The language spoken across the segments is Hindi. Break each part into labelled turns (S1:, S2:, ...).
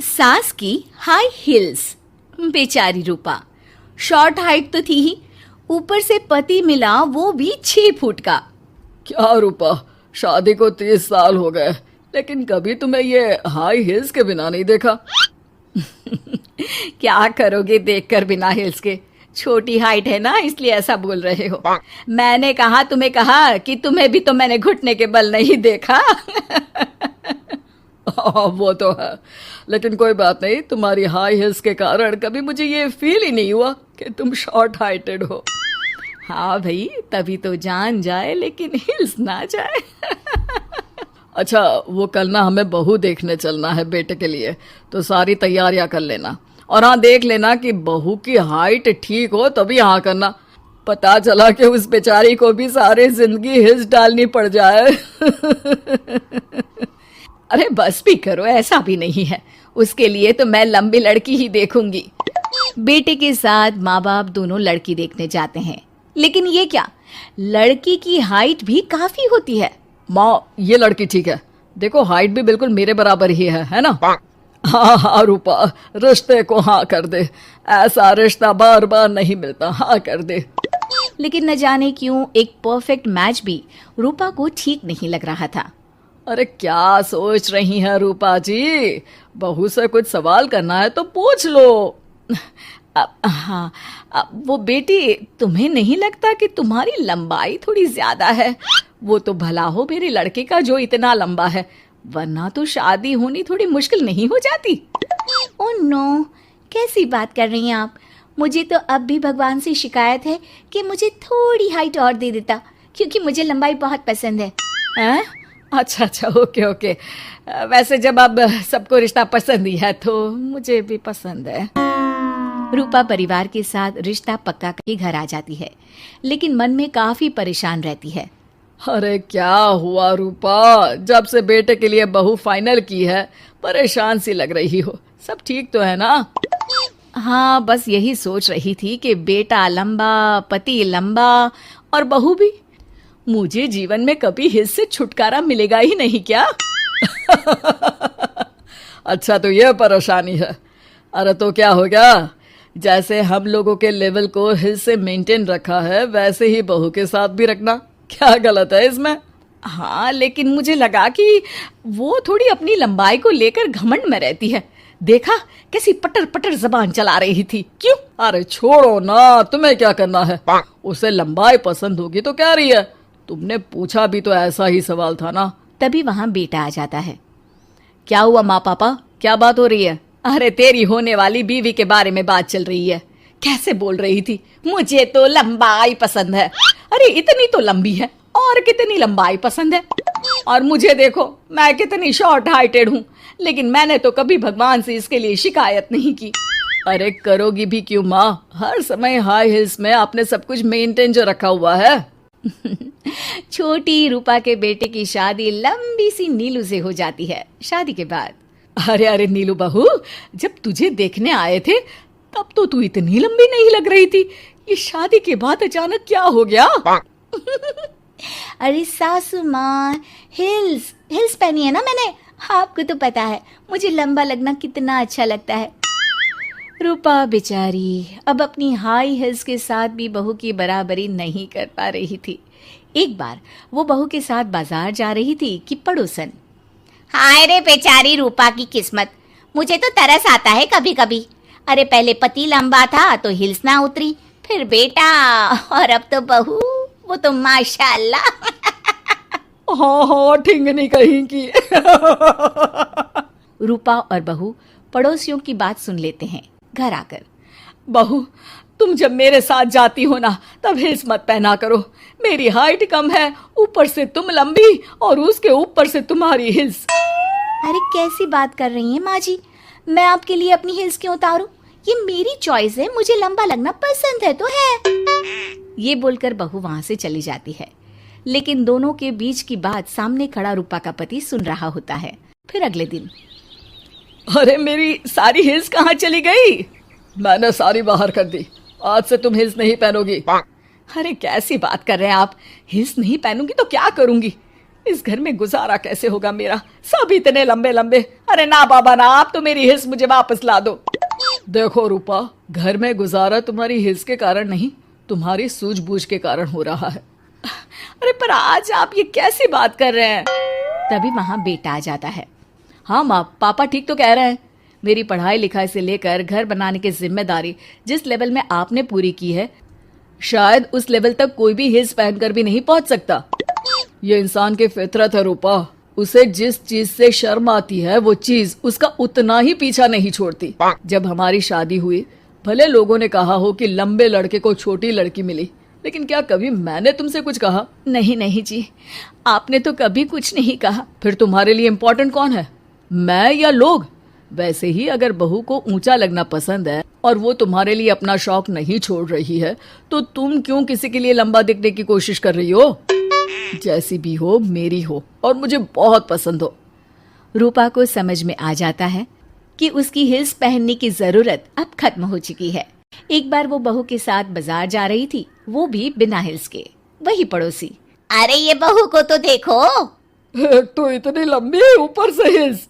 S1: सास की हाई हील्स। बेचारी रूपा, शॉर्ट हाइट तो थी ही, ऊपर से पति मिला वो भी 6 फुट का।
S2: क्या रूपा, शादी को 30 साल हो गए लेकिन कभी तुम्हें ये हाई हील्स के बिना नहीं देखा।
S1: क्या करोगे देखकर बिना हिल्स के? छोटी हाइट है ना, इसलिए ऐसा बोल रहे हो। मैंने कहा तुम्हें कहा कि तुम्हें भी तो मैंने घुटने के बल नहीं देखा।
S2: वो तो है, लेकिन कोई बात नहीं, तुम्हारी हाई हील्स के कारण कभी मुझे ये फील ही नहीं हुआ कि तुम शॉर्ट हाइटेड हो।
S1: हाँ भाई, तभी तो जान जाए लेकिन हिल्स ना जाए।
S2: अच्छा, वो कल ना हमें बहू देखने चलना है बेटे के लिए, तो सारी तैयारियां कर लेना। और हाँ, देख लेना कि बहू की हाइट ठीक हो तभी हाँ करना। पता चला कि उस बेचारी को भी सारी जिंदगी हिल्स डालनी पड़ जाए।
S1: अरे बस भी करो, ऐसा भी नहीं है। उसके लिए तो मैं लंबी लड़की ही देखूंगी। बेटे के साथ माँ बाप दोनों लड़की देखने जाते हैं, लेकिन ये क्या, लड़की की हाइट भी काफी होती है।
S2: माँ, ये लड़की ठीक है, देखो हाइट भी बिल्कुल मेरे बराबर ही है ना। हाँ हाँ रूपा, रिश्ते को हाँ कर दे, ऐसा रिश्ता बार बार नहीं मिलता, हाँ कर दे।
S1: लेकिन न जाने क्यों एक परफेक्ट मैच भी रूपा को ठीक नहीं लग रहा था।
S2: अरे क्या सोच रही हैं रूपा जी, बहू से कुछ सवाल करना है तो पूछ लो।
S1: हाँ, वो बेटी, तुम्हें नहीं लगता कि तुम्हारी लंबाई थोड़ी ज्यादा है? वो तो भला हो मेरे लड़के का जो इतना लंबा है, वरना तो शादी होनी थोड़ी मुश्किल नहीं हो जाती। ओह नो, कैसी बात कर रही हैं आप? मुझे तो अब भी भगवान से शिकायत है कि मुझे थोड़ी हाइट और दे देता, क्योंकि मुझे लंबाई बहुत पसंद है। हैं? अच्छा अच्छा, ओके ओके। वैसे जब अब सबको रिश्ता पसंद ही है तो मुझे भी पसंद है। रूपा परिवार के साथ रिश्ता पक्का करके घर आ जाती है, लेकिन मन में काफी परेशान रहती है।
S2: अरे क्या हुआ रूपा, जब से बेटे के लिए बहू फाइनल की है परेशान सी लग रही हो, सब ठीक तो है ना?
S1: हाँ, बस यही सोच रही थी कि बेटा लंबा, पति लंबा और बहू भी। मुझे जीवन में कभी हिस्स से छुटकारा मिलेगा ही नहीं क्या?
S2: अच्छा, तो ये परेशानी है। अरे तो क्या हो गया, जैसे हम लोगों के लेवल को हिल से मेंटेन रखा है वैसे ही बहू के साथ भी रखना, क्या गलत है इसमें?
S1: हाँ, लेकिन मुझे लगा कि वो थोड़ी अपनी लंबाई को लेकर घमंड में रहती है। देखा कैसी पटर पटर जबान चला रही थी। क्यों?
S2: अरे छोड़ो ना, तुम्हें क्या करना है, उसे लंबाई पसंद होगी तो क्या रही है, तुमने पूछा भी तो ऐसा ही सवाल था ना।
S1: तभी वहां बेटा आ जाता है। क्या हुआ माँ पापा, क्या बात हो रही है? अरे तेरी होने वाली बीवी के बारे में बात चल रही है। कैसे बोल रही थी, मुझे तो लंबाई पसंद है। अरे इतनी तो लंबी है, और कितनी लंबाई पसंद है? और मुझे देखो, मैं कितनी शॉर्ट हाइटेड हूँ, लेकिन मैंने तो कभी भगवान से इसके लिए शिकायत नहीं की।
S2: अरे करोगी भी क्यों माँ, हर समय हाई हिल्स में आपने सब कुछ मेंटेन जो रखा हुआ है।
S1: छोटी रूपा के बेटे की शादी लंबी सी नीलू से हो जाती है शादी के बाद।
S2: अरे अरे नीलू बहू, जब तुझे देखने आए थे तब तो तू इतनी लंबी नहीं लग रही थी, ये शादी के बाद अचानक क्या हो गया?
S1: अरे सासू माँ, हिल्स हिल्स पहनी है ना मैंने, आपको तो पता है मुझे लंबा लगना कितना अच्छा लगता है। रूपा बेचारी अब अपनी हाई हिल्स के साथ भी बहू की बराबरी नहीं कर पा रही थी। एक बार वो बहू के साथ बाजार जा रही थी कि पड़ोसन, हाय रे बेचारी रूपा की किस्मत, मुझे तो तरस आता है कभी कभी। अरे पहले पति लंबा था तो हिल्स ना उतरी, फिर बेटा, और अब तो बहू, वो तो माशाल्लाह।
S2: हाँ हाँ, ठिंगनी कहीं की।
S1: रूपा और बहू पड़ोसियों की बात सुन लेते हैं घर आकर।
S2: बहू, तुम जब मेरे साथ जाती हो ना तब हिल्स मत पहना करो, मेरी हाइट कम है, ऊपर से तुम लंबी और उसके ऊपर से तुम्हारी हिल्स।
S1: अरे कैसी बात कर रही हैं माँ जी, मैं आपके लिए अपनी हिल्स क्यों उतारूं? ये मेरी चॉइस है, मुझे लंबा लगना पसंद है तो है। ये बोलकर बहू वहां से चली जाती है, लेकिन दोनों के बीच की बात सामने खड़ा रूपा का पति सुन रहा होता है। फिर अगले दिन,
S2: अरे मेरी सारी हिल्स कहाँ चली गई? मैंने सारी बाहर कर दी, आज से तुम हिल्स नहीं पहनोगी।
S1: अरे कैसी बात कर रहे हैं आप, हिल्स नहीं पहनूंगी तो क्या करूंगी? इस घर में गुजारा कैसे होगा मेरा, सब इतने लंबे लंबे। अरे ना बाबा ना, आप तो मेरी हिल्स मुझे वापस ला दो।
S2: देखो रूपा, घर में गुजारा तुम्हारी हिल्स के कारण नहीं, तुम्हारी सूझबूझ के कारण हो रहा है।
S1: अरे पर आज आप ये कैसी बात कर रहे हैं? तभी वहां बेटा आ जाता है। हाँ माँ, पापा ठीक तो कह रहे हैं। मेरी पढ़ाई लिखाई से लेकर घर बनाने की जिम्मेदारी जिस लेवल में आपने पूरी की है, शायद उस लेवल तक कोई भी हिल्स पहनकर भी नहीं पहुंच सकता।
S2: ये इंसान की फितरत है रूपा, उसे जिस चीज से शर्म आती है वो चीज उसका उतना ही पीछा नहीं छोड़ती। जब हमारी शादी हुई, भले लोगों ने कहा हो कि लंबे लड़के को छोटी लड़की मिली, लेकिन क्या कभी मैंने तुमसे कुछ कहा?
S1: नहीं नहीं जी, आपने तो कभी कुछ नहीं कहा।
S2: फिर तुम्हारे लिए इम्पोर्टेंट कौन है, मैं या लोग? वैसे ही अगर बहू को ऊंचा लगना पसंद है और वो तुम्हारे लिए अपना शौक नहीं छोड़ रही है, तो तुम क्यों किसी के लिए लंबा दिखने की कोशिश कर रही हो? जैसी भी हो, मेरी हो और मुझे बहुत पसंद हो।
S1: रूपा को समझ में आ जाता है कि उसकी हिल्स पहनने की जरूरत अब खत्म हो चुकी है। एक बार वो बहू के साथ बाजार जा रही थी, वो भी बिना हिल्स के। वही पड़ोसी,
S3: अरे ये बहू को तो देखो,
S2: एक तो इतनी लंबी है, ऊपर से हिल्स।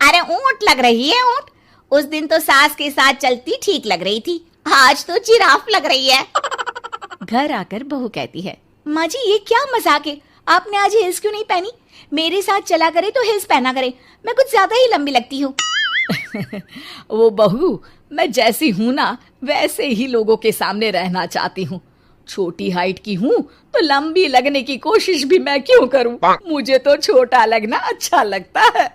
S3: अरे ऊंट लग रही है ऊंट। उस दिन तो सास के साथ चलती ठीक लग रही थी, आज तो जिराफ लग रही है।
S1: घर आकर बहू कहती है, माँ जी ये क्या मजाक है, आपने आज हिल्स क्यों नहीं पहनी? मेरे साथ चला करे तो हिल्स पहना करे, मैं कुछ ज्यादा ही लंबी लगती हूँ। वो बहू, मैं जैसी हूँ ना वैसे ही लोगों के सामने रहना चाहती हूँ। छोटी हाइट की हूँ तो लंबी लगने की कोशिश भी मैं क्यों करूँ? मुझे तो छोटा लगना अच्छा लगता है।